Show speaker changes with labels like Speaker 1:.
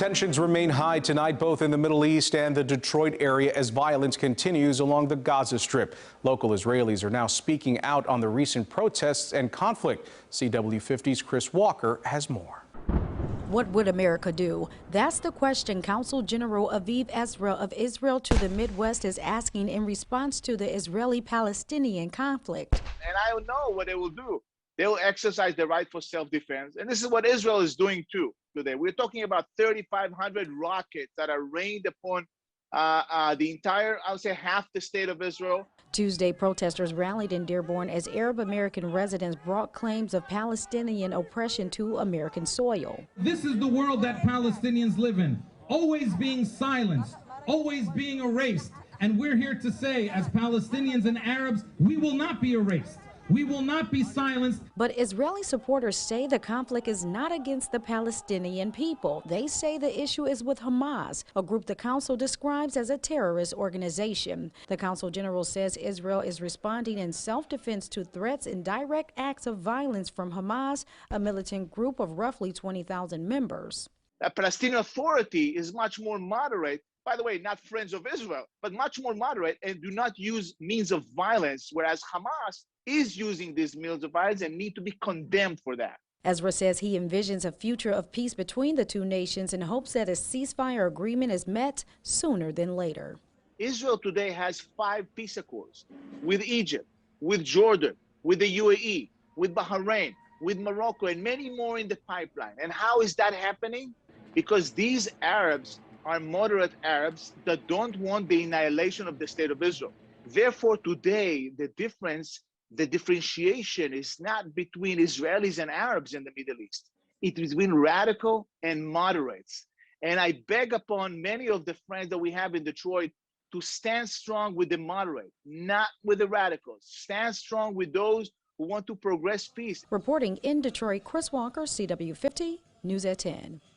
Speaker 1: Tensions remain high tonight, both in the Middle East and the Detroit area, as violence continues along the Gaza Strip. Local Israelis are now speaking out on the recent protests and conflict. CW50's Chris Walker has more.
Speaker 2: What would America do? That's the question Consul General of Israel to the Midwest is asking in response to the Israeli-Palestinian conflict.
Speaker 3: And I know what they will do. They will exercise the right for self-defense. And this is what Israel is doing too today. We're talking about 3,500 rockets that are rained upon the entire, I would say, half the state of Israel.
Speaker 2: Tuesday, protesters rallied in Dearborn as Arab American residents brought claims of Palestinian oppression to American soil.
Speaker 4: This is the world that Palestinians live in, always being silenced, always being erased. And we're here to say, as Palestinians and Arabs, we will not be erased. We will not be silenced.
Speaker 2: But Israeli supporters say the conflict is not against the Palestinian people. They say the issue is with Hamas, a group the council describes as a terrorist organization. The Consul General says Israel is responding in self-defense to threats and direct acts of violence from Hamas, a militant group of roughly 20,000 members.
Speaker 3: The Palestinian Authority is much more moderate. By the way, not friends of Israel, but much more moderate and do not use means of violence, whereas Hamas is using these means of violence and need to be condemned for that.
Speaker 2: Ezra says he envisions a future of peace between the two nations and hopes that a ceasefire agreement is met sooner than later.
Speaker 3: Israel today has 5 peace accords with Egypt, with Jordan, with the UAE, with Bahrain, with Morocco, and many more in the pipeline. And how is that happening? Because these Arabs are moderate Arabs that don't want the annihilation of the state of Israel. Therefore, today, the differentiation is not between Israelis and Arabs in the Middle East. It is between radical and moderates. And I beg upon many of the friends that we have in Detroit to stand strong with the moderate, not with the radicals. Stand strong with those who want to progress peace.
Speaker 2: Reporting in Detroit, Chris Walker, CW50, News at 10.